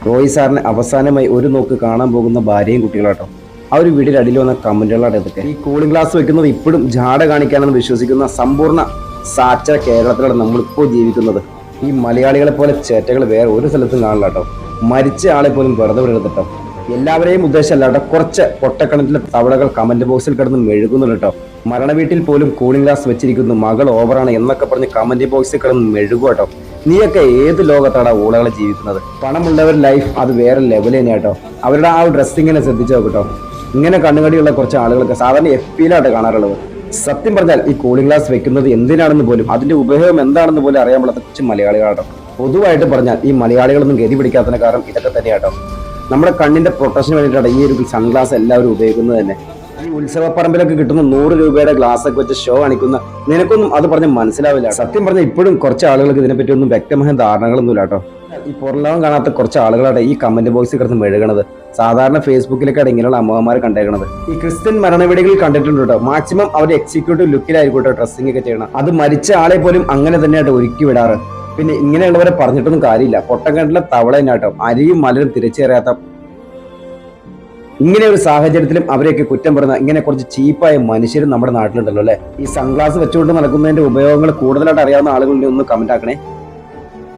റോയ് സാറിന് അവസാനമായി ഒരു നോക്ക് കാണാൻ പോകുന്ന ഭാര്യയും കുട്ടികളാട്ടോ. ആ ഒരു വീടിന്റെ അടിയിൽ വന്ന കമന്റുകളാണ് ഇതൊക്കെ. ഈ കൂളിംഗ് ഗ്ലാസ് വെക്കുന്നത് ഇപ്പോഴും ജാട കാണിക്കാനെന്ന് വിശ്വസിക്കുന്ന സമ്പൂർണ്ണ സാക്ഷര കേരളത്തിലാണ് നമ്മളിപ്പോൾ ജീവിക്കുന്നത്. ഈ മലയാളികളെ പോലെ ചേറ്റകൾ വേറെ ഒരു സ്ഥലത്തും കാണില്ല കേട്ടോ. മരിച്ച ആളെ പോലും വെറുതെ വിടരുത്. എല്ലാവരെയും ഉദ്ദേശമല്ല കേട്ടോ. കുറച്ച് പൊട്ടക്കണക്കിലെ തവളകൾ കമന്റ് ബോക്സിൽ കിടന്ന് മെഴുകുന്നുണ്ട് കേട്ടോ. മരണ വീട്ടിൽ പോലും കൂളിംഗ് ഗ്ലാസ് വെച്ചിരിക്കുന്നു, മകൾ ഓവറാണ് എന്നൊക്കെ പറഞ്ഞ് കമന്റ് ബോക്സിൽ കിടന്ന് മെഴുകുക കേട്ടോ. നീയൊക്കെ ഏത് ലോകത്താണ് ഊളകളെ ജീവിക്കുന്നത്? പണമുള്ളവർ ലൈഫ് അത് വേറെ ലെവൽ തന്നെയാണ് കേട്ടോ. അവരുടെ ആ ഡ്രസ്സിങ്ങിനെ ശ്രദ്ധിച്ചു നോക്കട്ടോ. ഇങ്ങനെ കണ്ണുകടിയുള്ള കുറച്ച് ആളുകളൊക്കെ സാധാരണ FP-യിലായിട്ട് കാണാറുള്ളത്. സത്യം പറഞ്ഞാൽ ഈ കൂളിംഗ് ഗ്ലാസ് വെക്കുന്നത് എന്തിനാണെന്ന് പോലും അതിന്റെ ഉപയോഗം എന്താണെന്ന് പോലും അറിയാൻ പാടാത്ത കുറച്ച് മലയാളികളാട്ടോ. പൊതുവായിട്ട് പറഞ്ഞാൽ ഈ മലയാളികളൊന്നും ഗതി പിടിക്കാത്തതിന് കാരണം ഇതൊക്കെ തന്നെയാട്ടോ. നമ്മുടെ കണ്ണിന്റെ പ്രൊട്ടക്ഷന് വേണ്ടിയിട്ടാണ് ഈ ഒരു സൺഗ്ലാസ് എല്ലാവരും ഉപയോഗിക്കുന്നത് തന്നെ. ഈ ഉത്സവപ്പറമ്പിലൊക്കെ കിട്ടുന്ന 100 രൂപയുടെ ഗ്ലാസ് ഒക്കെ വെച്ച് ഷോ കാണിക്കുന്ന നിനക്കൊന്നും അത് പറഞ്ഞ് മനസ്സിലാവില്ല. സത്യം പറഞ്ഞാൽ ഇപ്പോഴും കുറച്ച് ആളുകൾക്ക് ഇതിനെപ്പറ്റി ഒന്നും വ്യക്തമായ ധാരണകളൊന്നുമില്ല കേട്ടോ. ഈ പുറലോകം കാണാത്ത കുറച്ച് ആളുകളാണ് ഈ കമന്റ് ബോക്സിൽ കിടന്ന് മെഴുകണത്. സാധാരണ ഫേസ്ബുക്കിലൊക്കെ ഇങ്ങനെയുള്ള അമ്മമാരെ കണ്ടേക്കണത്. ഈ ക്രിസ്ത്യൻ മരണവീടുകളിൽ കണ്ടിട്ടുണ്ട് കേട്ടോ. മാക്സിമം അവർ എക്സിക്യൂട്ടീവ് ലുക്കിലായിരിക്കും കേട്ടോ ഡ്രസ്സിംഗ് ഒക്കെ ചെയ്യണം. അത് മരിച്ച ആളെ പോലും അങ്ങനെ തന്നെയായിട്ട് ഒരുക്കി വിടാറ്. പിന്നെ ഇങ്ങനെയുള്ളവരെ പറഞ്ഞിട്ടൊന്നും കാര്യമില്ല. പൊട്ടക്കണ്ടിലെ തവള തന്നെയാട്ടോ. അരിയും മലരും തിരിച്ചറിയാത്ത ഇങ്ങനെ ഒരു സാഹചര്യത്തിലും അവരെയൊക്കെ കുറ്റം പറയുന്ന ഇങ്ങനെ കുറച്ച് ചീപ്പായ മനുഷ്യരും നമ്മുടെ നാട്ടിലുണ്ടല്ലോ അല്ലെ. ഈ സൺഗ്ലാസ് വെച്ചുകൊണ്ട് നടക്കുന്നതിന്റെ ഉപയോഗങ്ങൾ കൂടുതലായിട്ട് അറിയാവുന്ന ആളുകളുടെ ഒന്ന് കമന്റ് ആക്കണേ.